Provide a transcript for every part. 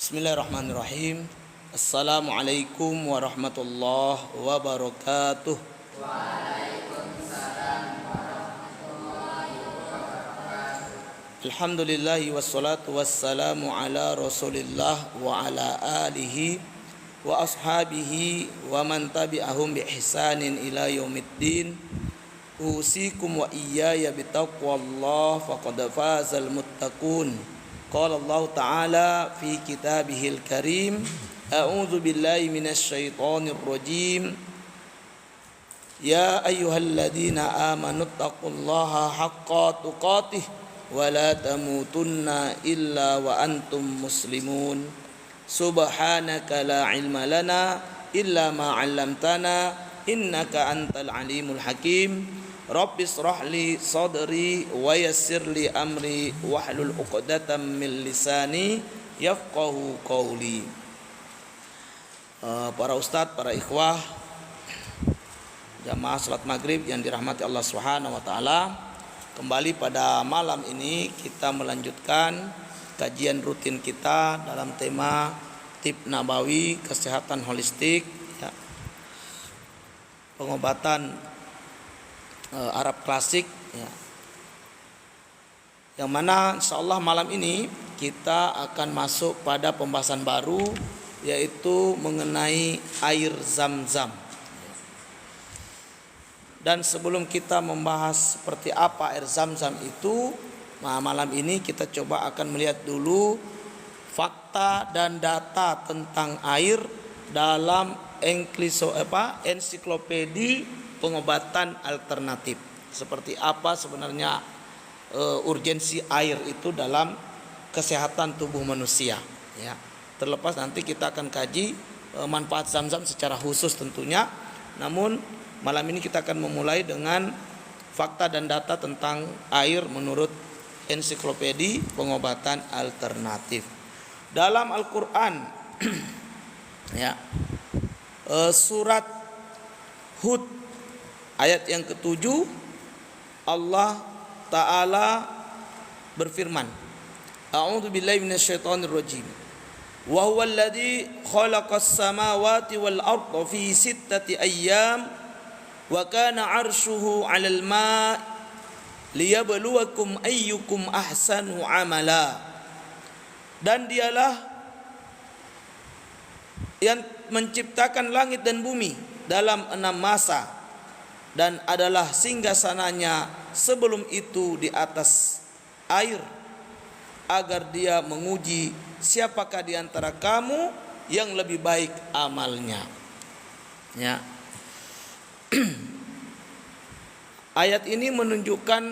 Bismillahirrahmanirrahim. Assalamualaikum warahmatullahi wabarakatuh. Alhamdulillahi wassalatu wassalamu ala rasulillah wa ala alihi wa ashabihi wa man tabi'ahum bi ihsanin ila yaumiddin. Usikum wa iyaya bitaqwallah faqad fazal muttaqun. Qala Allah Ta'ala fi kitabihil karim. A'udzu billahi minasy syaithanir rajim. Ya ayyuhalladzina amanu taqullaha haqqa tuqatih wa la tamutunna illa wa antum muslimun. Subhanaka la ilma lana illa ma 'allamtana innaka antal alimul hakim. Rabbi shrah li sadri wa yassir li amri wahlul 'uqdatam min lisani yafqahu qawli. Para ustadz, para ikhwah, jamaah salat maghrib yang dirahmati Allah Subhanahu wa taala, kembali pada malam ini kita melanjutkan kajian rutin kita dalam tema Tib Nabawi, kesehatan holistik, ya, pengobatan Arab klasik, ya. Yang mana insyaallah malam ini kita akan masuk pada pembahasan baru, yaitu mengenai air Zam-Zam. Dan sebelum kita membahas seperti apa air Zam-Zam itu, malam ini kita coba akan melihat dulu fakta dan data tentang air dalam ensiklopedia pengobatan alternatif. Seperti apa sebenarnya urgensi air itu dalam kesehatan tubuh manusia, ya. Terlepas nanti kita akan kaji manfaat Zam-Zam secara khusus tentunya. Namun malam ini kita akan memulai dengan fakta dan data tentang air menurut ensiklopedia pengobatan alternatif. Dalam Al-Qur'an ya, surat Hud ayat yang ke-7, Allah Ta'ala berfirman, A'udzu billahi minasyaitonir rajim. Wa huwal ladzi khalaqas samawati wal arda fi sittati ayyam wa kana 'arshuhu 'alal ma' liyabluwakum ayyukum ahsanu 'amala. Dan dialah yang menciptakan langit dan bumi dalam 6 masa, dan adalah singgasananya sebelum itu di atas air, agar dia menguji siapakah di antara kamu yang lebih baik amalnya. Ya. Ayat ini menunjukkan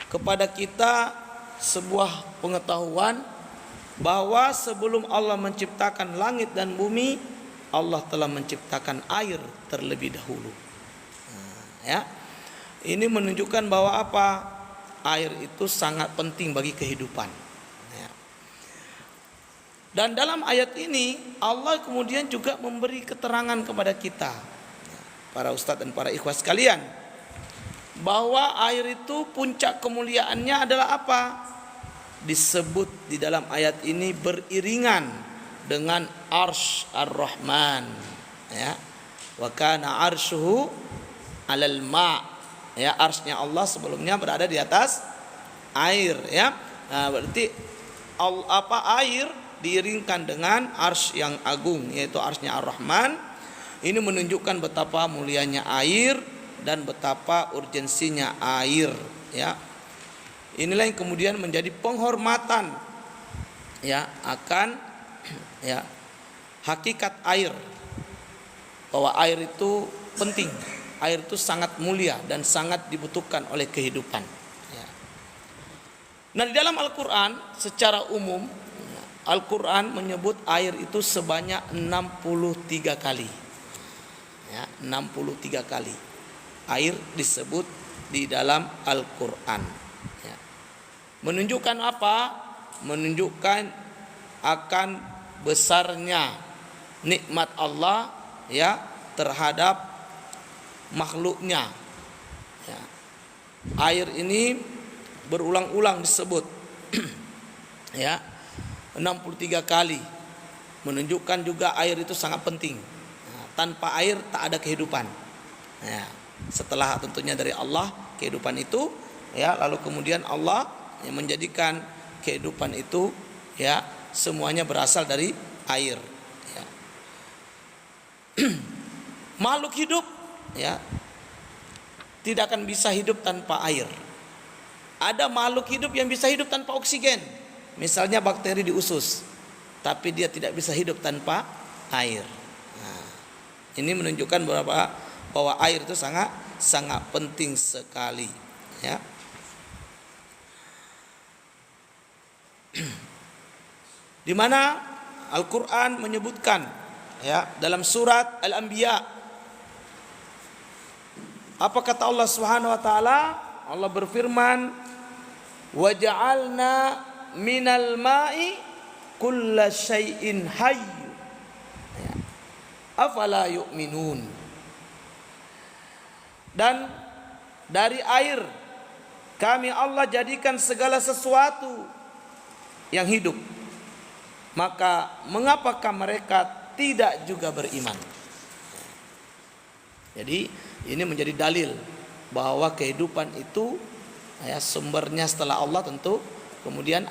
kepada kita sebuah pengetahuan bahwa sebelum Allah menciptakan langit dan bumi, Allah telah menciptakan air terlebih dahulu. Ya. Ini menunjukkan bahwa apa? Air itu sangat penting bagi kehidupan. Ya. Dan dalam ayat ini Allah kemudian juga memberi keterangan kepada kita, para ustadz dan para ikhwah sekalian, bahwa air itu puncak kemuliaannya adalah apa? Disebut di dalam ayat ini beriringan dengan arsy ar-Rahman, ya. Wa kana arshuhu 'alal ma', ya, arsy-nya Allah sebelumnya berada di atas air, ya. Nah, berarti air diiringkan dengan arsy yang agung, yaitu arsy-nya ar-Rahman. Ini menunjukkan betapa mulianya air dan betapa urgensinya air, ya. Inilah yang kemudian menjadi penghormatan, ya, akan, ya, hakikat air, bahwa air itu penting, air itu sangat mulia dan sangat dibutuhkan oleh kehidupan, ya. Nah, di dalam Al-Quran secara umum, Al-Quran menyebut air itu sebanyak 63 kali, ya, 63 kali air disebut di dalam Al-Quran, ya. Menunjukkan apa? Menunjukkan akan besarnya nikmat Allah, ya, terhadap makhluknya, ya. Air ini berulang-ulang disebut ya, 63 kali, menunjukkan juga air itu sangat penting. Nah, tanpa air tak ada kehidupan. Nah, setelah tentunya dari Allah kehidupan itu, ya, lalu kemudian Allah yang menjadikan kehidupan itu, ya, semuanya berasal dari air. Ya. Makhluk hidup, ya, tidak akan bisa hidup tanpa air. Ada makhluk hidup yang bisa hidup tanpa oksigen, misalnya bakteri di usus, tapi dia tidak bisa hidup tanpa air. Nah, ini menunjukkan bahwa air itu sangat penting sekali, ya. Di mana Al-Qur'an menyebutkan, ya, dalam surat Al-Anbiya, apa kata Allah Subhanahu wa taala? Allah berfirman, "Wa ja'alna minal ma'i kulla syai'in hayy." Ya. Afala yu'minun. Dan dari air kami Allah jadikan segala sesuatu yang hidup. Maka mengapakah mereka tidak juga beriman? Jadi ini menjadi dalil bahwa kehidupan itu, ya, sumbernya setelah Allah tentu kemudian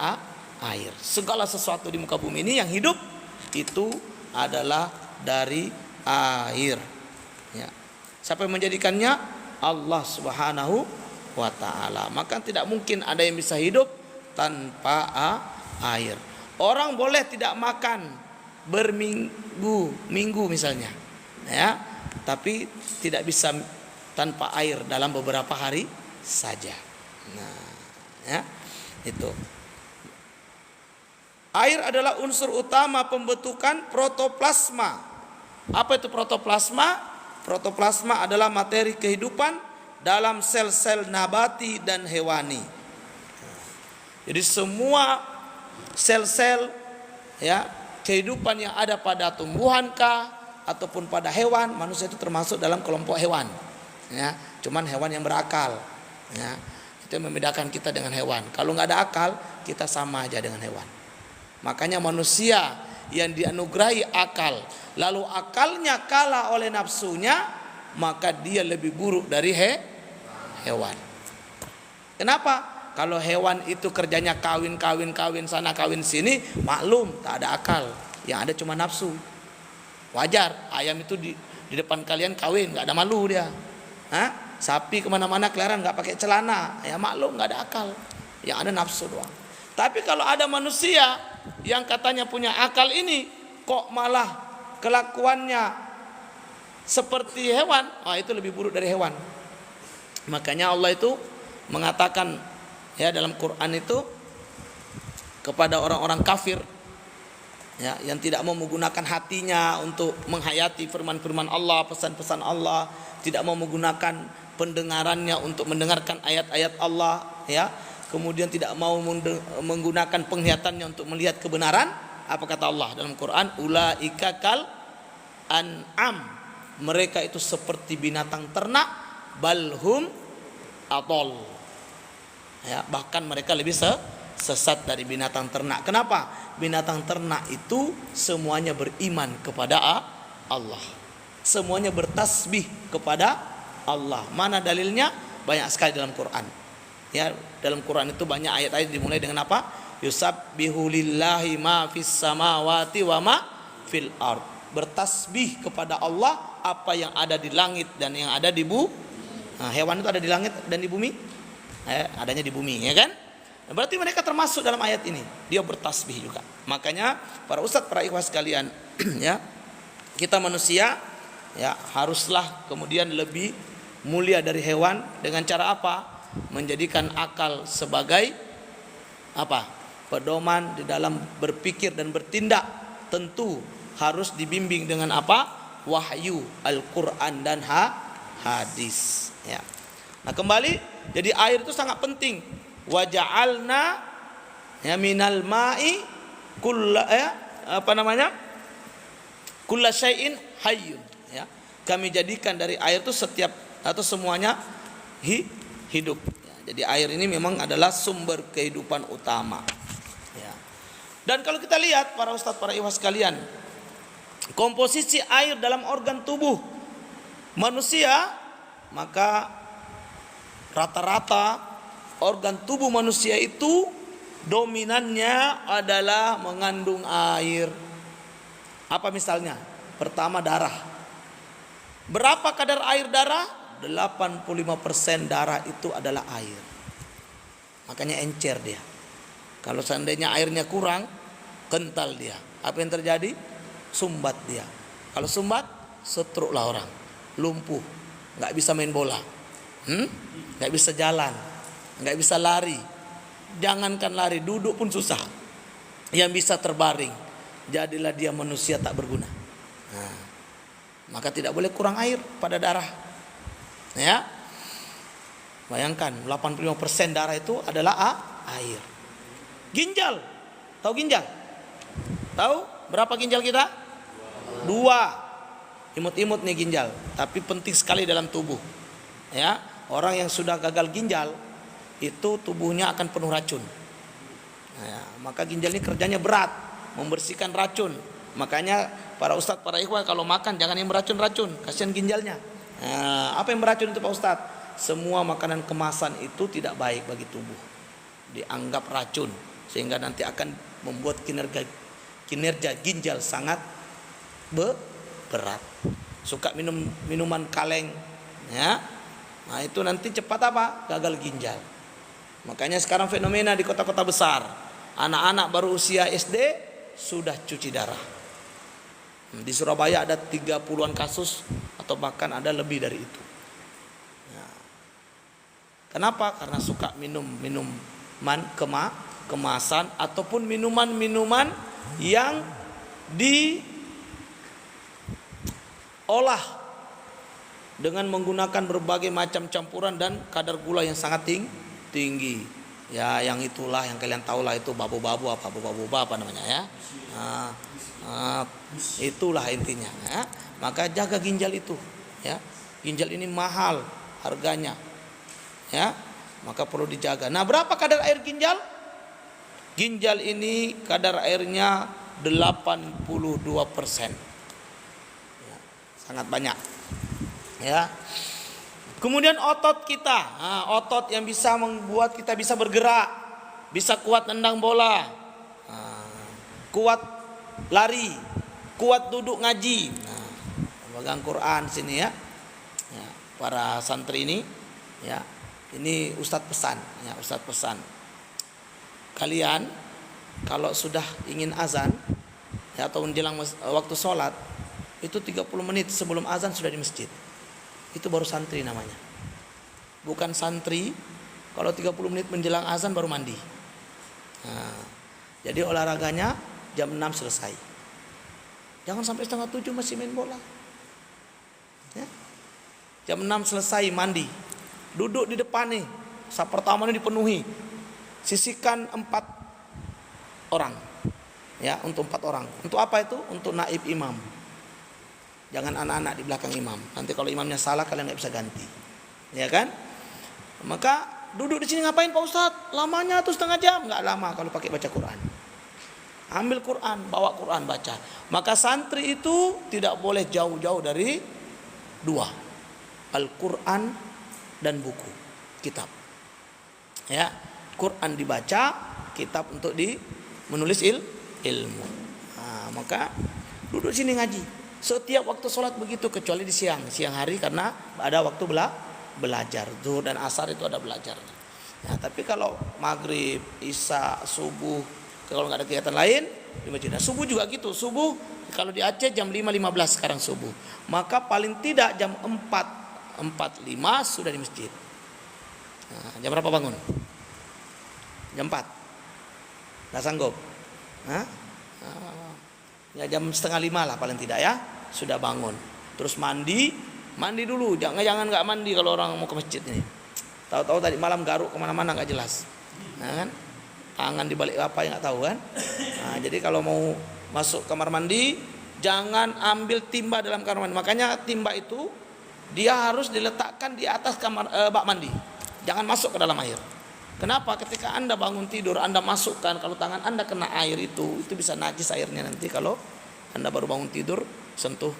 air. Segala sesuatu di muka bumi ini yang hidup itu adalah dari air. Ya. Siapa yang menjadikannya? Allah Subhanahu wa taala. Maka tidak mungkin ada yang bisa hidup tanpa air. Orang boleh tidak makan berminggu-minggu misalnya, ya, tapi tidak bisa tanpa air dalam beberapa hari saja. Nah, ya, itu. Air adalah unsur utama pembentukan protoplasma. Apa itu protoplasma? Protoplasma adalah materi kehidupan dalam sel-sel nabati dan hewani. Jadi semua sel-sel, ya, kehidupan yang ada pada tumbuhan ataupun pada hewan, manusia itu termasuk dalam kelompok hewan. Ya, cuman hewan yang berakal, ya, itu yang membedakan kita dengan hewan. Kalau nggak ada akal, kita sama aja dengan hewan. Makanya manusia yang dianugerahi akal, lalu akalnya kalah oleh nafsunya, maka dia lebih buruk dari hewan. Kenapa? Kalau hewan itu kerjanya kawin sana kawin sini, maklum tak ada akal, yang ada cuma nafsu. Wajar, ayam itu di depan kalian kawin, nggak ada malu dia. Sapi kemana-mana keliaran nggak pakai celana, ya maklum nggak ada akal, yang ada nafsu doang. Tapi kalau ada manusia yang katanya punya akal ini, kok malah kelakuannya seperti hewan, itu lebih buruk dari hewan. Makanya Allah itu mengatakan, ya, dalam Quran itu kepada orang-orang kafir, ya, yang tidak mau menggunakan hatinya untuk menghayati firman-firman Allah, pesan-pesan Allah, tidak mau menggunakan pendengarannya untuk mendengarkan ayat-ayat Allah, ya, kemudian tidak mau menggunakan penglihatannya untuk melihat kebenaran. Apa kata Allah dalam Quran? Ulaika kal an'am, mereka itu seperti binatang ternak, balhum atol, ya, bahkan mereka lebih sesat dari binatang ternak. Kenapa? Binatang ternak itu semuanya beriman kepada Allah, semuanya bertasbih kepada Allah. Mana dalilnya? Banyak sekali dalam Quran. Ya, dalam Quran itu banyak ayat-ayat dimulai dengan apa? Yusabbihu lillahi ma fis samawati wa ma fil ard. Bertasbih kepada Allah apa yang ada di langit dan yang ada di bumi. Nah, hewan itu ada di langit dan di bumi? Adanya di bumi, ya kan? Berarti mereka termasuk dalam ayat ini. Dia bertasbih juga. Makanya para ustadz, para ikhwas sekalian, ya, kita manusia, ya, haruslah kemudian lebih mulia dari hewan dengan cara apa? Menjadikan akal sebagai apa? Pedoman di dalam berpikir dan bertindak. Tentu harus dibimbing dengan apa? Wahyu Al-Quran dan hadis, ya. Nah, kembali, jadi air itu sangat penting. Wa ja'alna, ya, minal ma'i kulla, ya, kulla syai'in hayyun, ya. Kami jadikan dari air itu setiap atau semuanya hidup, ya. Jadi air ini memang adalah sumber kehidupan utama, ya. Dan kalau kita lihat para ustadz, para ikhwas sekalian, komposisi air dalam organ tubuh manusia, maka rata-rata organ tubuh manusia itu dominannya adalah mengandung air. Apa misalnya? Pertama, darah. Berapa kadar air darah? 85% darah itu adalah air. Makanya encer dia. Kalau seandainya airnya kurang, kental dia. Apa yang terjadi? Sumbat dia. Kalau sumbat, stroke lah orang, lumpuh, nggak bisa main bola, nggak bisa jalan, nggak bisa lari. Jangankan lari, duduk pun susah. Yang bisa terbaring, jadilah dia manusia tak berguna. Nah, maka tidak boleh kurang air pada darah. Ya, bayangkan 85% darah itu adalah air. Ginjal, tahu ginjal? Tahu berapa ginjal kita? 2. Imut-imut nih ginjal, tapi penting sekali dalam tubuh. Ya, orang yang sudah gagal ginjal itu tubuhnya akan penuh racun. Ya, maka ginjal ini kerjanya berat, membersihkan racun. Makanya para ustadz, para ikhwan kalau makan jangan yang beracun-racun, kasihan ginjalnya. Nah, apa yang beracun itu Pak Ustadz? Semua makanan kemasan itu tidak baik bagi tubuh, dianggap racun, sehingga nanti akan membuat kinerja ginjal sangat berat. Suka minum minuman kaleng, ya, nah itu nanti cepat apa? Gagal ginjal. Makanya sekarang fenomena di kota-kota besar, anak-anak baru usia SD sudah cuci darah. Di Surabaya ada 30-an kasus atau bahkan ada lebih dari itu. Ya. Kenapa? Karena suka minum minuman kemasan ataupun minuman-minuman yang diolah dengan menggunakan berbagai macam campuran dan kadar gula yang sangat tinggi. Ya, yang itulah yang kalian tahulah itu babu-babu apa namanya ya. Itulah intinya ya. Maka jaga ginjal itu ya. Ginjal ini mahal harganya ya, maka perlu dijaga. Nah, berapa kadar air ginjal? Ginjal ini kadar airnya 82%. Ya, sangat banyak ya. Kemudian otot kita, otot yang bisa membuat kita bisa bergerak, bisa kuat nendang bola, kuat lari, kuat duduk ngaji. Nah, pegang Quran sini ya. Ya, para santri ini ya. Ini Ustadz pesan, ya, Ustadz pesan. Kalian kalau sudah ingin azan ya, atau menjelang waktu sholat, itu 30 menit sebelum azan sudah di masjid. Itu baru santri namanya. Bukan santri kalau 30 menit menjelang azan baru mandi. Nah, jadi olahraganya jam 6 selesai. Jangan sampai setengah 7 masih main bola ya. Jam 6 selesai mandi, duduk di depan nih, saat pertama ini dipenuhi, sisihkan 4 orang ya, untuk 4 orang. Untuk apa itu? Untuk naib imam. Jangan anak-anak di belakang imam. Nanti kalau imamnya salah kalian nggak bisa ganti, ya kan? Maka duduk di sini ngapain Pak Ustadz? Lamanya tuh setengah jam. Nggak lama kalau pakai baca Quran. Ambil Quran, bawa Quran baca. Maka santri itu tidak boleh jauh-jauh dari 2, Al-Quran dan buku, kitab. Ya, Quran dibaca, kitab untuk menulis ilmu. Nah, maka duduk sini ngaji. Setiap waktu sholat begitu, kecuali di siang hari karena ada waktu belajar. Zuhur dan asar itu ada belajar. Ya, tapi kalau maghrib, isya, subuh, kalau nggak ada kegiatan lain di masjid. Nah, subuh juga gitu. Subuh kalau di Aceh jam 5.15 sekarang subuh. Maka paling tidak jam 4.45 sudah di masjid. Nah, jam berapa bangun? Jam 4. Nggak sanggup? Ya jam 4:30 lah paling tidak ya, sudah bangun. Terus mandi dulu. Jangan nggak mandi kalau orang mau ke masjid ini. Tahu-tahu tadi malam garuk kemana-mana nggak jelas. Nah, kan? Tangan dibalik apa yang nggak tahu kan? Nah, jadi kalau mau masuk kamar mandi, jangan ambil timba dalam kamar mandi. Makanya timba itu dia harus diletakkan di atas bak mandi. Jangan masuk ke dalam air. Kenapa? Ketika Anda bangun tidur, Anda masukkan, kalau tangan Anda kena air itu bisa najis airnya nanti kalau Anda baru bangun tidur sentuh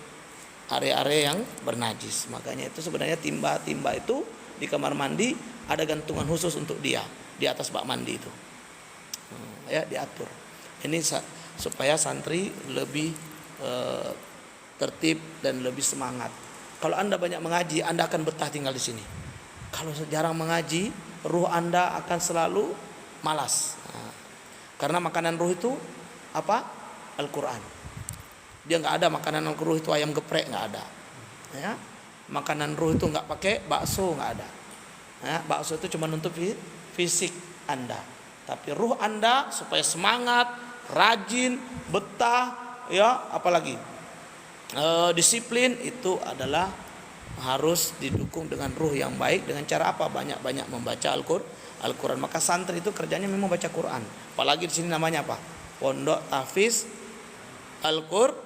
area-area yang bernajis. Makanya itu sebenarnya timba-timba itu di kamar mandi ada gantungan khusus untuk dia di atas bak mandi itu. Ya, diatur. Ini supaya santri lebih tertib dan lebih semangat. Kalau Anda banyak mengaji, Anda akan betah tinggal di sini. Kalau jarang mengaji, ruh Anda akan selalu malas. Karena makanan ruh itu apa? Al-Quran. Dia nggak ada makanan ruh itu ayam geprek, nggak ada. Ya, makanan ruh itu nggak pakai bakso, nggak ada. Ya, bakso itu cuma untuk fisik Anda. Tapi ruh Anda supaya semangat, rajin, betah, ya, apalagi disiplin, itu adalah harus didukung dengan ruh yang baik. Dengan cara apa? Banyak-banyak membaca Al-Quran. Maka santri itu kerjanya memang baca Quran. Apalagi di sini namanya apa? Pondok tahfiz Al-Quran,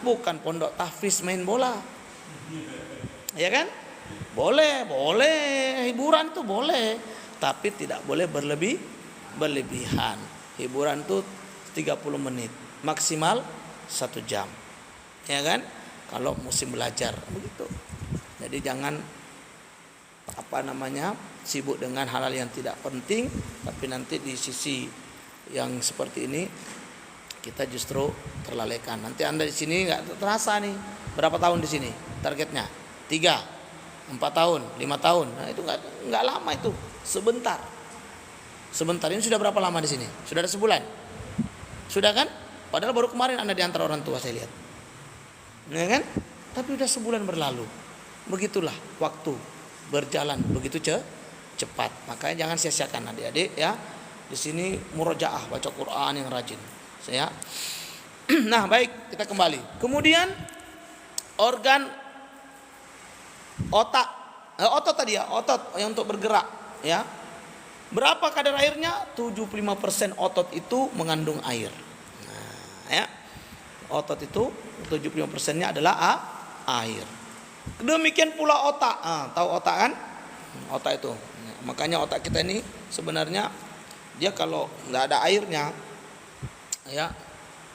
bukan pondok tahfiz main bola. Ya kan? Boleh, hiburan itu boleh, tapi tidak boleh berlebihan. Hiburan itu 30 menit, maksimal 1 jam. Ya kan? Kalau musim belajar begitu. Jadi jangan sibuk dengan hal-hal yang tidak penting, tapi nanti di sisi yang seperti ini kita justru terlalaikan. Nanti Anda di sini nggak terasa nih berapa tahun di sini targetnya, 3, 4 tahun, 5 tahun. Nah itu nggak lama, itu sebentar. Ini sudah berapa lama di sini? Sudah ada sebulan, sudah kan? Padahal baru kemarin Anda diantar orang tua, saya lihat, ya kan? Tapi sudah sebulan berlalu. Begitulah waktu berjalan begitu cepat. Makanya jangan sia-siakan adik-adik ya. Di sini murojaah, baca Quran yang rajin. Ya. Nah, baik, kita kembali. Kemudian organ otot tadi ya, otot yang untuk bergerak ya. Berapa kadar airnya? 75% otot itu mengandung air. Nah, ya. Otot itu 75%-nya adalah air. Demikian pula otak. Tahu otak kan? Otak itu. Makanya otak kita ini sebenarnya dia kalau nggak ada airnya, ya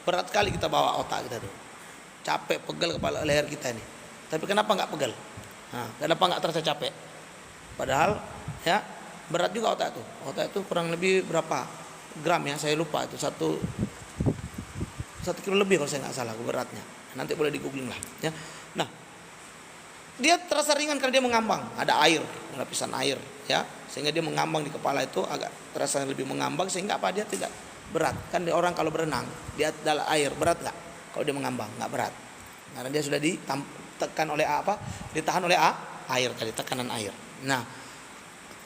berat kali kita bawa otak kita tuh. Capek, pegel kepala leher kita ini. Tapi kenapa nggak pegel? Kenapa nggak terasa capek? Padahal ya berat juga otak tuh. Otak itu kurang lebih berapa gram ya? Saya lupa itu, 1 kilo lebih kalau saya nggak salah beratnya. Nanti boleh di googling lah. Ya. Nah, dia terasa ringan karena dia mengambang, ada air, lapisan air, ya, sehingga dia mengambang di kepala itu agak terasa lebih mengambang, sehingga apa? Dia tidak berat. Kan orang kalau berenang dia dalam air berat nggak? Kalau dia mengambang nggak berat, karena dia sudah ditekan oleh ditahan oleh air tadi, tekanan air. Nah,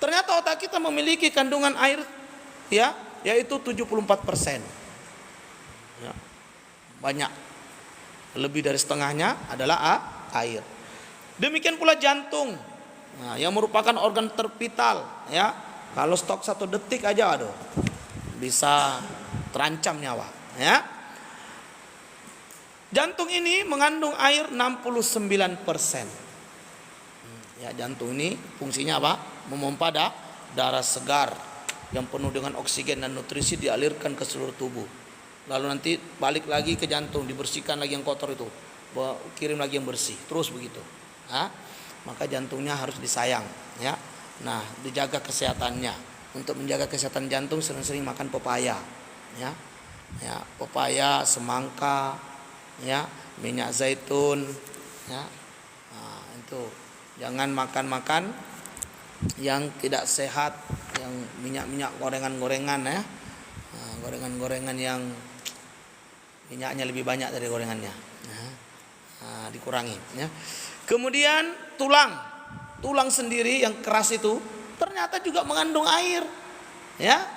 ternyata otak kita memiliki kandungan air, ya, yaitu 74%. Ya, banyak, lebih dari setengahnya adalah air. Demikian pula jantung, yang merupakan organ tervital, ya. Kalau stok 1 detik aja, bisa terancam nyawa, ya. Jantung ini mengandung air 69%. Ya, jantung ini fungsinya apa? Memompa darah segar yang penuh dengan oksigen dan nutrisi dialirkan ke seluruh tubuh. Lalu nanti balik lagi ke jantung, dibersihkan lagi yang kotor itu, kirim lagi yang bersih, terus begitu. Maka jantungnya harus disayang, ya. Nah, dijaga kesehatannya. Untuk menjaga kesehatan jantung sering-sering makan pepaya, ya. Ya, pepaya, semangka, ya, minyak zaitun, ya. Nah, itu jangan makan yang tidak sehat, yang minyak gorengan-gorengan, ya. Nah, gorengan-gorengan yang minyaknya lebih banyak dari gorengannya, ya. Nah, dikurangi, ya. Kemudian tulang sendiri yang keras itu ternyata juga mengandung air, ya.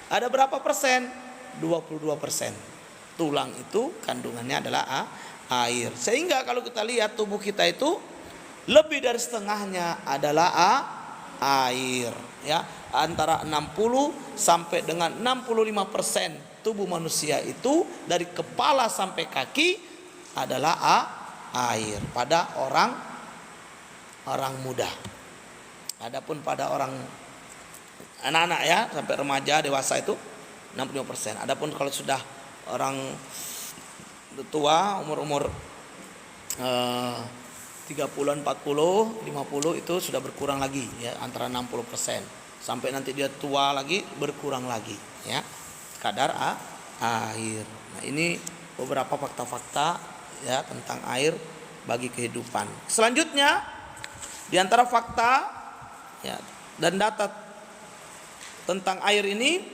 Ada berapa persen? 22%. Tulang itu kandungannya adalah air. Sehingga kalau kita lihat tubuh kita itu lebih dari setengahnya adalah air, ya. Antara 60 sampai dengan 65% tubuh manusia itu dari kepala sampai kaki adalah air pada orang muda. Adapun pada orang anak-anak ya, sampai remaja, dewasa itu 65%. Adapun kalau sudah orang tua umur 30-an, 40, 50 itu sudah berkurang lagi ya, antara 60%. Sampai nanti dia tua lagi berkurang lagi ya kadar air. Nah, ini beberapa fakta-fakta ya tentang air bagi kehidupan. Selanjutnya di antara fakta ya dan data tentang air ini,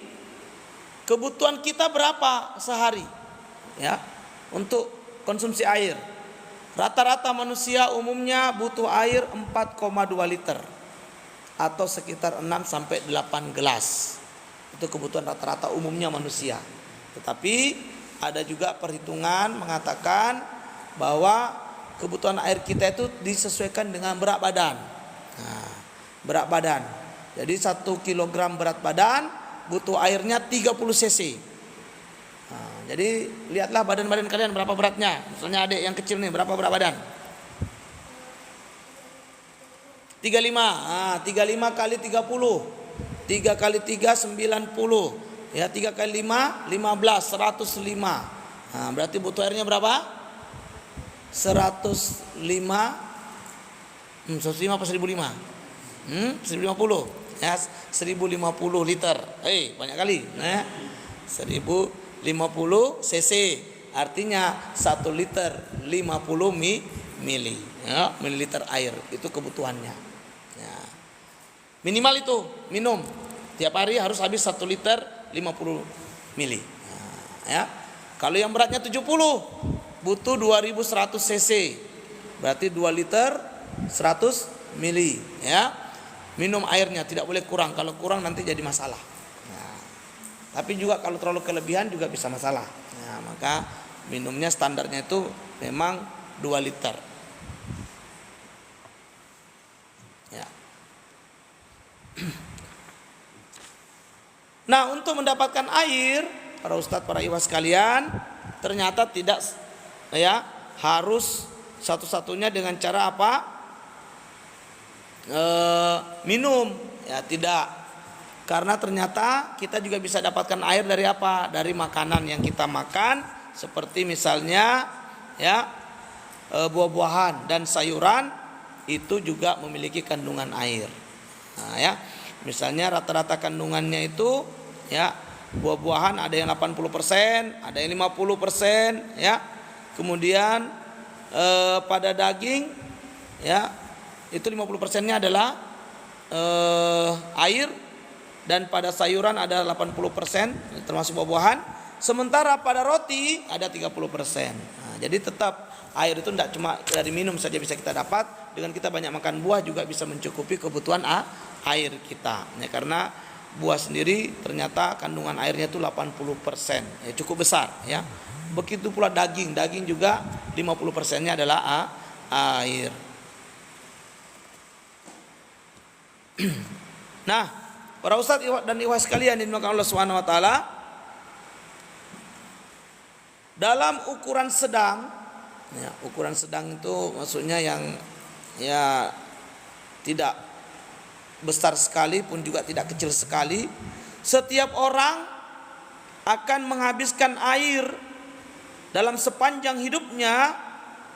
kebutuhan kita berapa sehari ya untuk konsumsi air. Rata-rata manusia umumnya butuh air 4,2 liter atau sekitar 6 sampai 8 gelas. Itu kebutuhan rata-rata umumnya manusia. Tetapi ada juga perhitungan mengatakan bahwa kebutuhan air kita itu disesuaikan dengan berat badan. Nah, berat badan. Jadi 1 kilogram berat badan butuh airnya 30 cc. Nah, jadi lihatlah badan-badan kalian berapa beratnya. Misalnya adik yang kecil nih, berapa berat badan? 35. Nah, 35 kali 30. 3 kali 3 90. Ya, 3 kali 5 15, 105. Nah, berarti butuh airnya berapa? 105 apa 1005? 1050 ya, 1050 liter. Banyak kali ya. 1050 cc artinya 1 liter 50 mili ya, mililiter air itu kebutuhannya ya. Minimal itu minum tiap hari harus habis 1 liter 50 mili ya. Kalau yang beratnya 70 butuh 2100 cc berarti 2 liter 100 mili ya. Minum airnya tidak boleh kurang, kalau kurang nanti jadi masalah. Nah, tapi juga kalau terlalu kelebihan juga bisa masalah. Nah, maka minumnya standarnya itu memang 2 liter. Ya. Nah, untuk mendapatkan air, para ustadz, para ikhwas sekalian, ternyata tidak ya harus satu-satunya dengan cara apa? Minum ya, tidak, karena ternyata kita juga bisa dapatkan air dari apa? Dari makanan yang kita makan, seperti misalnya ya buah-buahan dan sayuran itu juga memiliki kandungan air. Nah, ya misalnya rata-rata kandungannya itu ya buah-buahan ada yang 80%, ada yang 50% ya. Kemudian pada daging ya itu 50%-nya adalah air, dan pada sayuran ada 80% termasuk buah-buahan, sementara pada roti ada 30%. Nah, jadi tetap air itu tidak cuma dari minum saja bisa kita dapat, dengan kita banyak makan buah juga bisa mencukupi kebutuhan air kita ya, karena buah sendiri ternyata kandungan airnya itu 80% ya, cukup besar ya. Begitu pula daging juga 50%-nya adalah air. Nah, para ustadz dan ikhwas sekalian dimuliakan Allah Subhanahu wa taala, dalam ukuran sedang ya, ukuran sedang itu maksudnya yang ya tidak besar sekali pun juga tidak kecil sekali. Setiap orang akan menghabiskan air dalam sepanjang hidupnya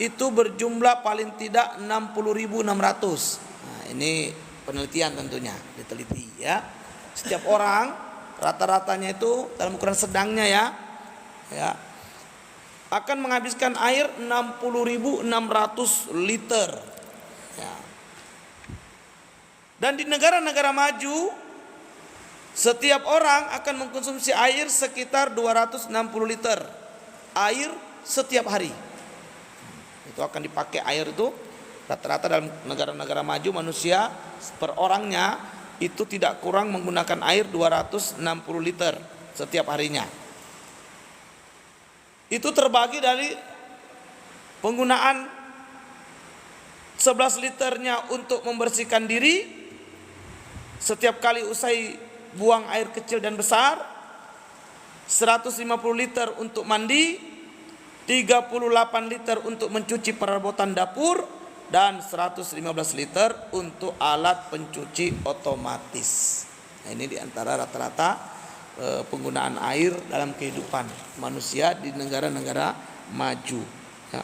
itu berjumlah paling tidak 60.600. Nah, ini penelitian tentunya diteliti ya. Setiap orang rata-ratanya itu dalam ukuran sedangnya ya akan menghabiskan air 60.600 liter ya. Dan di negara-negara maju setiap orang akan mengkonsumsi air sekitar 260 liter air setiap hari. Itu akan dipakai air itu rata-rata dalam negara-negara maju manusia per orangnya itu tidak kurang menggunakan air 260 liter setiap harinya. Itu terbagi dari penggunaan 11 liternya untuk membersihkan diri setiap kali usai buang air kecil dan besar, 150 liter untuk mandi, 38 liter untuk mencuci perabotan dapur, dan 115 liter untuk alat pencuci otomatis. Nah, ini diantara rata-rata penggunaan air dalam kehidupan manusia di negara-negara maju. Ya.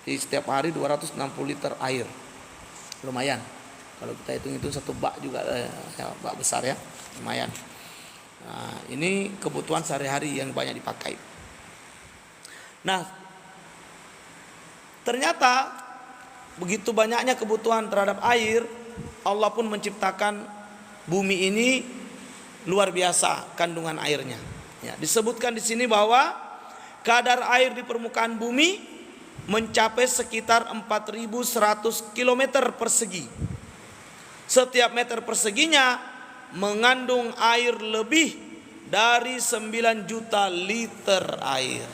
Jadi setiap hari 260 liter air, lumayan. Kalau kita hitung-hitung satu bak juga, ya, bak besar ya, lumayan. Nah, ini kebutuhan sehari-hari yang banyak dipakai. Nah, ternyata begitu banyaknya kebutuhan terhadap air, Allah pun menciptakan bumi ini luar biasa kandungan airnya. Ya, disebutkan di sini bahwa kadar air di permukaan bumi mencapai sekitar 4.100 km persegi. Setiap meter perseginya mengandung air lebih dari 9 juta liter air.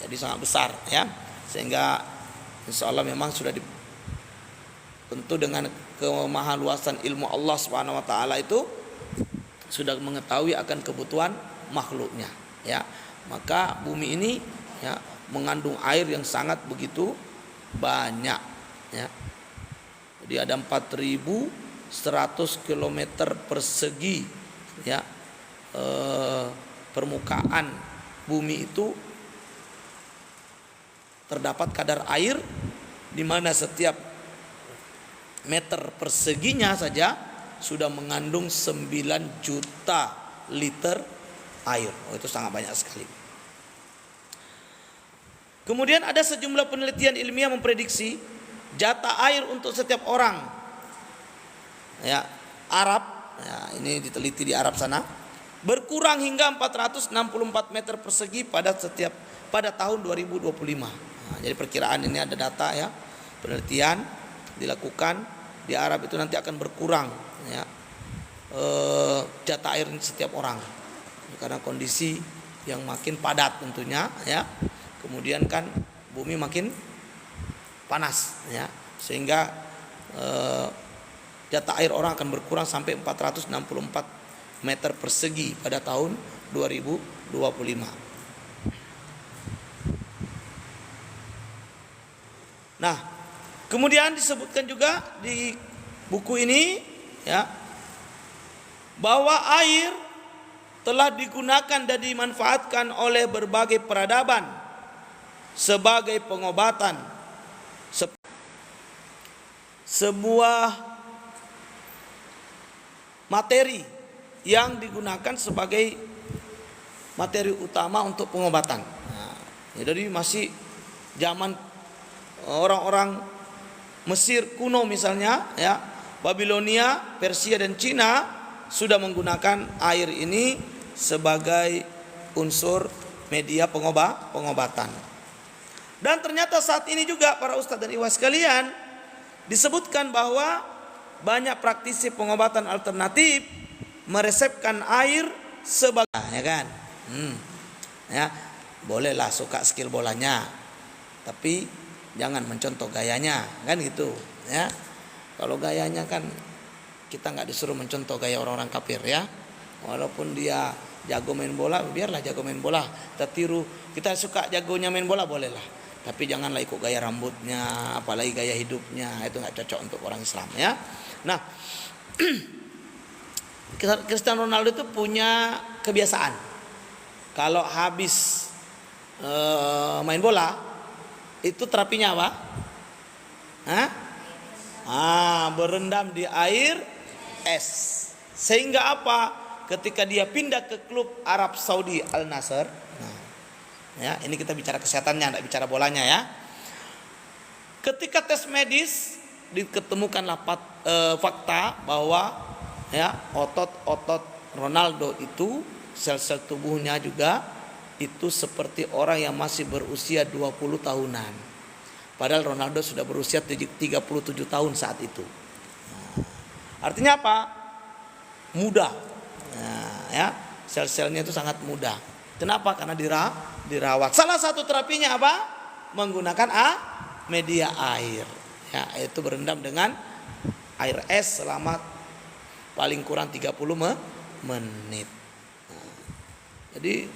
Jadi sangat besar ya. Sehingga insya Allah memang sudah tentu dengan kemahaluasan ilmu Allah Subhanahu wa taala itu sudah mengetahui akan kebutuhan makhluknya ya. Maka bumi ini ya mengandung air yang sangat begitu banyak ya. Jadi ada 4.100 km persegi ya, permukaan bumi itu terdapat kadar air di mana setiap meter perseginya saja sudah mengandung 9 juta liter air. Oh, itu sangat banyak sekali. Kemudian ada sejumlah penelitian ilmiah memprediksi jatah air untuk setiap orang ya, Arab ya, ini diteliti di Arab sana, berkurang hingga 464 meter persegi pada tahun 2025. Nah, jadi perkiraan ini ada data ya, penelitian dilakukan di Arab itu nanti akan berkurang ya, jatah air setiap orang karena kondisi yang makin padat tentunya ya. Kemudian kan bumi makin panas ya, sehingga jatah air orang akan berkurang sampai 464 meter persegi pada tahun 2025. Nah, kemudian disebutkan juga di buku ini ya, bahwa air telah digunakan dan dimanfaatkan oleh berbagai peradaban sebagai pengobatan. Sebuah materi yang digunakan sebagai materi utama untuk pengobatan. Nah, jadi masih zaman orang-orang Mesir kuno misalnya ya, Babilonia, Persia dan Cina sudah menggunakan air ini sebagai unsur media pengobatan. Dan ternyata saat ini juga para ustadz dan ikhwah sekalian, disebutkan bahwa banyak praktisi pengobatan alternatif meresepkan air sebagai ya kan. Ya, bolehlah suka skill bolanya, tapi jangan mencontoh gayanya, kan gitu ya. Kalau gayanya kan kita nggak disuruh mencontoh gaya orang-orang kafir ya. Walaupun dia jago main bola, biarlah jago main bola. Kita tiru, kita suka jagonya main bola bolehlah. Tapi janganlah ikut gaya rambutnya, apalagi gaya hidupnya, itu nggak cocok untuk orang Islam ya. Nah, Cristiano Ronaldo itu punya kebiasaan kalau habis main bola itu terapinya apa? Berendam di air es. Sehingga apa? Ketika dia pindah ke klub Arab Saudi Al Nassr, ya, ini kita bicara kesehatannya, tidak bicara bolanya ya. Ketika tes medis diketemukanlah fakta bahwa ya otot-otot Ronaldo itu, sel-sel tubuhnya juga itu seperti orang yang masih berusia 20 tahunan. Padahal Ronaldo sudah berusia 37 tahun saat itu. Artinya apa? Muda. Ya, sel-selnya itu sangat muda. Kenapa? Karena dirawat. Salah satu terapinya apa? Menggunakan media air. Ya, itu berendam dengan air es selama paling kurang 30 menit. Jadi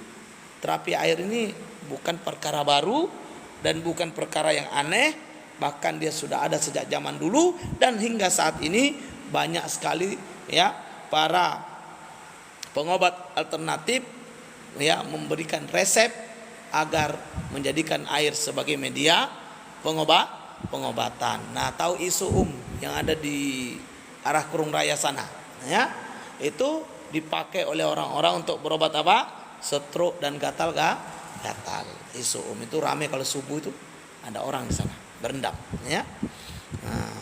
terapi air ini bukan perkara baru dan bukan perkara yang aneh, bahkan dia sudah ada sejak zaman dulu dan hingga saat ini banyak sekali ya para pengobat alternatif ya memberikan resep agar menjadikan air sebagai media pengobatan. Nah, tahu isu yang ada di arah Kurung Raya sana ya, itu dipakai oleh orang-orang untuk berobat apa? Stroke dan gatal. Isu itu ramai kalau subuh itu ada orang di sana berendam ya. Nah,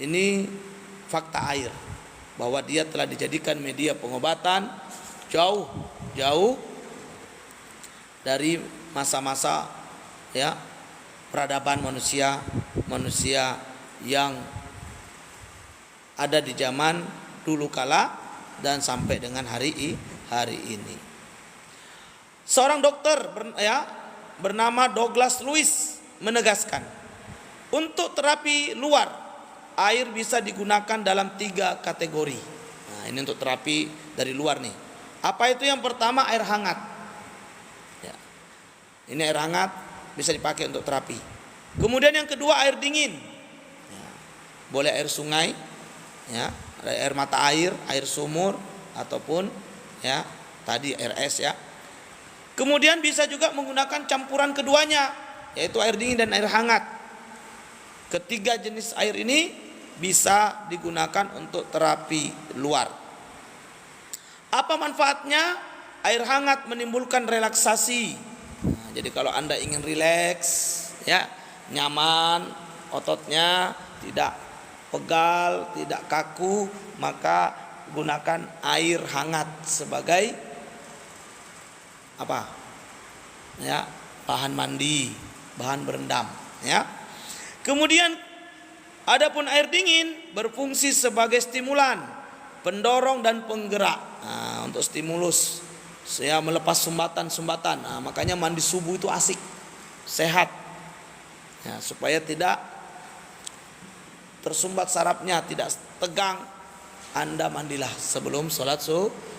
ini fakta air bahwa dia telah dijadikan media pengobatan jauh dari masa-masa ya peradaban manusia yang ada di zaman dulu kala dan sampai dengan hari ini. Seorang dokter bernama Douglas Lewis menegaskan, untuk terapi luar air bisa digunakan dalam 3 kategori. Nah, ini untuk terapi dari luar nih. Apa itu? Yang pertama, air hangat. Ya. Ini air hangat bisa dipakai untuk terapi. Kemudian yang kedua, air dingin. Ya. Boleh air sungai, ya, air mata air sumur ataupun ya tadi air es ya. Kemudian bisa juga menggunakan campuran keduanya, yaitu air dingin dan air hangat. Ketiga jenis air ini bisa digunakan untuk terapi luar. Apa manfaatnya? Air hangat menimbulkan relaksasi. Nah, jadi kalau Anda ingin rileks, ya, nyaman, ototnya tidak pegal, tidak kaku, maka gunakan air hangat sebagai apa? Ya, bahan mandi, bahan berendam, ya. Kemudian adapun air dingin berfungsi sebagai stimulan, pendorong dan penggerak. Nah, untuk stimulus, saya melepas sumbatan. Nah, makanya mandi subuh itu asik, sehat. Ya, supaya tidak tersumbat sarafnya, tidak tegang. Anda mandilah sebelum sholat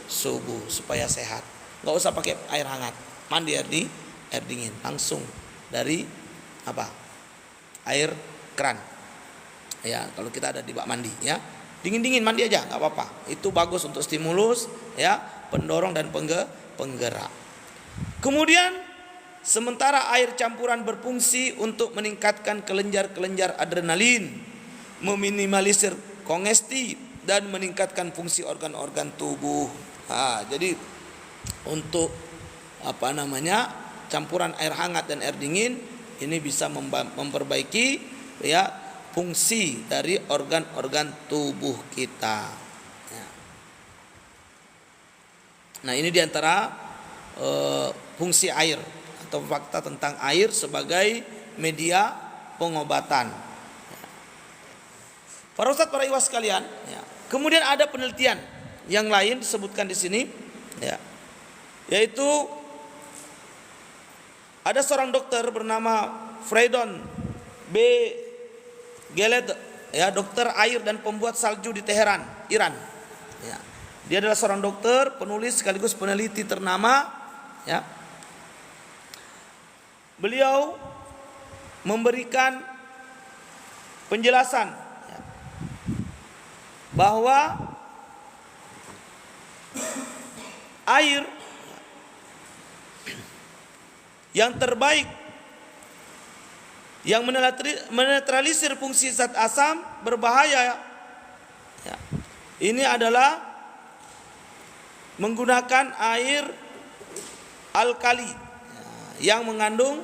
subuh supaya sehat. Nggak usah pakai air hangat, mandi air dingin langsung dari apa? Air keran. Ya, kalau kita ada di bak mandi ya, dingin mandi aja nggak apa-apa. Itu bagus untuk stimulus ya, pendorong dan penggerak. Kemudian sementara air campuran berfungsi untuk meningkatkan kelenjar adrenalin, meminimalisir kongesti dan meningkatkan fungsi organ-organ tubuh. Nah, jadi untuk campuran air hangat dan air dingin ini bisa memperbaiki ya fungsi dari organ-organ tubuh kita. Ya. Nah, ini diantara fungsi air atau fakta tentang air sebagai media pengobatan. Para ustadz, para ikhwas sekalian, ya. Kemudian ada penelitian yang lain disebutkan di sini, ya, yaitu ada seorang dokter bernama Freydon B. Geled, ya, dokter air dan pembuat salju di Teheran, Iran. Ya. Dia adalah seorang dokter, penulis sekaligus peneliti ternama. Ya. Beliau memberikan penjelasan ya, bahwa air yang terbaik yang menetralisir fungsi zat asam berbahaya ya, ini adalah menggunakan air alkali ya, yang mengandung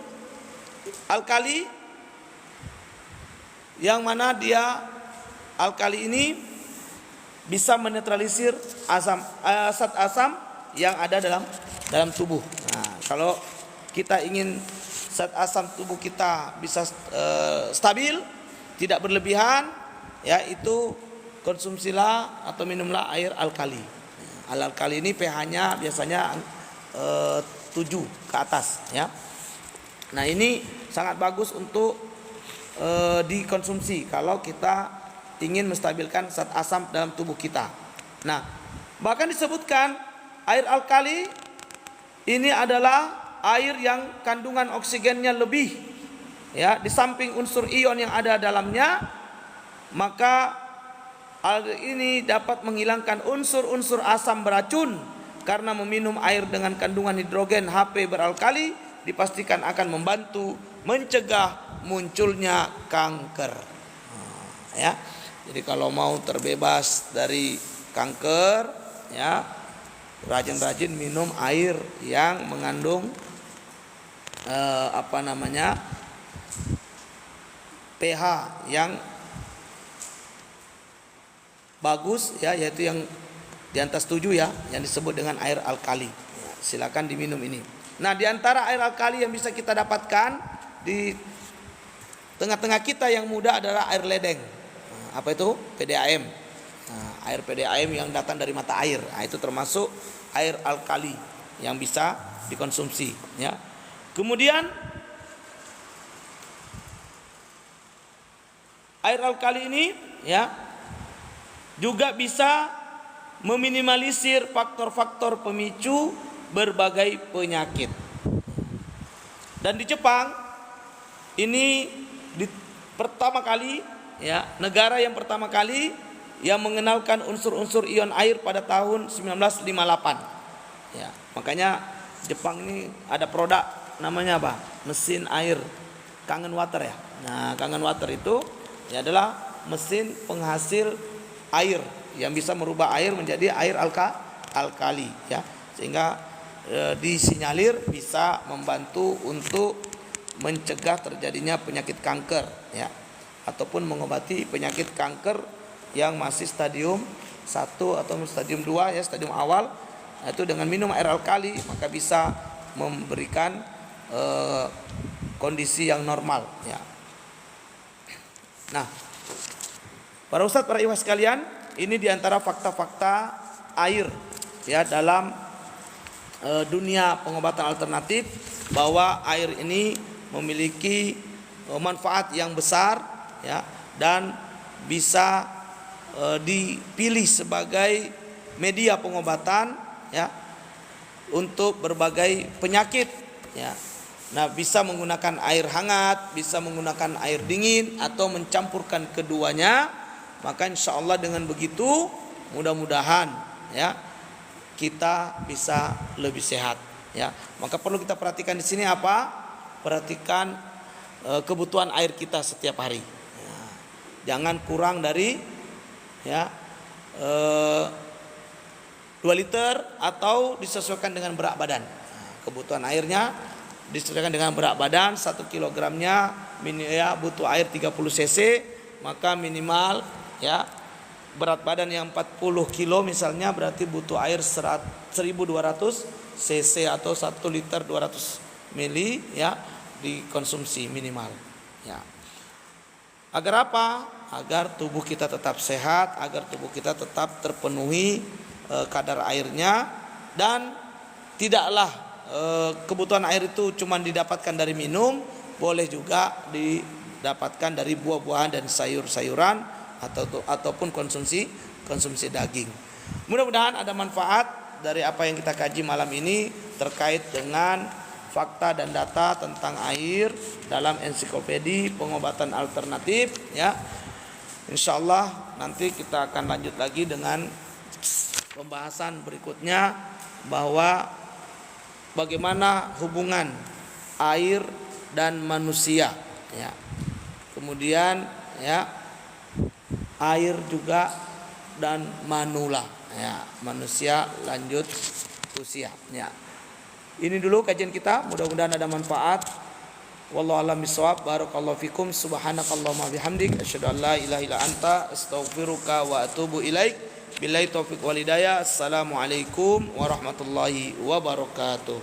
alkali, yang mana dia alkali ini bisa menetralisir zat asam yang ada dalam tubuh. Nah, kalau kita ingin zat asam tubuh kita bisa stabil, tidak berlebihan, ya, itu konsumsilah atau minumlah air alkali. Alkali ini pH-nya biasanya 7 ke atas, ya. Nah, ini sangat bagus untuk dikonsumsi kalau kita ingin menstabilkan zat asam dalam tubuh kita. Nah, bahkan disebutkan air alkali ini adalah air yang kandungan oksigennya lebih, ya, di samping unsur ion yang ada dalamnya, maka Air ini dapat menghilangkan unsur-unsur asam beracun karena meminum air dengan kandungan hidrogen Hp beralkali dipastikan akan membantu mencegah munculnya kanker. Ya. Jadi kalau mau terbebas dari kanker, ya, rajin-rajin minum air yang mengandung pH yang bagus, ya, yaitu yang di atas 7, ya, yang disebut dengan air alkali. Ya, silakan diminum ini. Nah, di antara air alkali yang bisa kita dapatkan di tengah-tengah kita yang muda adalah air ledeng. Apa itu? PDAM. Nah, air PDAM yang datang dari mata air. Nah, itu termasuk air alkali yang bisa dikonsumsi, ya. Kemudian air alkali ini, ya, juga bisa meminimalisir faktor-faktor pemicu berbagai penyakit. Dan di Jepang ini pertama kali, ya, negara yang pertama kali yang mengenalkan unsur-unsur ion air pada tahun 1958. Ya, makanya Jepang ini ada produk namanya apa? Mesin air Kangen Water, ya. Nah, Kangen Water itu, ya, adalah mesin penghasil air yang bisa merubah air menjadi air alkali, ya. Sehingga disinyalir bisa membantu untuk mencegah terjadinya penyakit kanker, ya, ataupun mengobati penyakit kanker yang masih stadium 1 atau stadium 2, ya, stadium awal. Itu dengan minum air alkali maka bisa memberikan kondisi yang normal, ya. Nah, para ustadz, para ikhwah sekalian, ini diantara fakta-fakta air, ya, dalam dunia pengobatan alternatif, bahwa air ini memiliki manfaat yang besar, ya, dan bisa dipilih sebagai media pengobatan, ya, untuk berbagai penyakit, ya. Nah, bisa menggunakan air hangat, bisa menggunakan air dingin, atau mencampurkan keduanya. Maka insya Allah dengan begitu mudah-mudahan, ya, kita bisa lebih sehat, ya. Maka perlu kita perhatikan di sini apa? Perhatikan kebutuhan air kita setiap hari. Ya. Jangan kurang dari, ya, 2 liter atau disesuaikan dengan berat badan. Nah, kebutuhan airnya disesuaikan dengan berat badan. 1 kilogramnya ya, butuh air 30 cc, maka minimal, ya, berat badan yang 40 kilo misalnya berarti butuh air 1200 cc atau 1 liter 200 mili, ya, dikonsumsi minimal, ya. Agar apa? Agar tubuh kita tetap sehat, agar tubuh kita tetap terpenuhi kadar airnya, dan tidaklah kebutuhan air itu cuma didapatkan dari minum, boleh juga didapatkan dari buah-buahan dan sayur-sayuran ataupun konsumsi daging. Mudah-mudahan ada manfaat dari apa yang kita kaji malam ini terkait dengan fakta dan data tentang air dalam ensiklopedia pengobatan alternatif, ya. Insyaallah nanti kita akan lanjut lagi dengan pembahasan berikutnya, bahwa bagaimana hubungan air dan manusia, ya. Kemudian, ya, air juga dan manula, ya, manusia lanjut usia, ya. Ini dulu kajian kita, mudah-mudahan ada manfaat. Wallahu a'lam bishawab. Barakallahu fikum. Subhanakallahumma bihamdik asyhadu an la ilaha illa anta astaghfiruka wa atubu ilaik. Billahi taufiq wal hidayah. Assalamualaikum warahmatullahi wabarakatuh.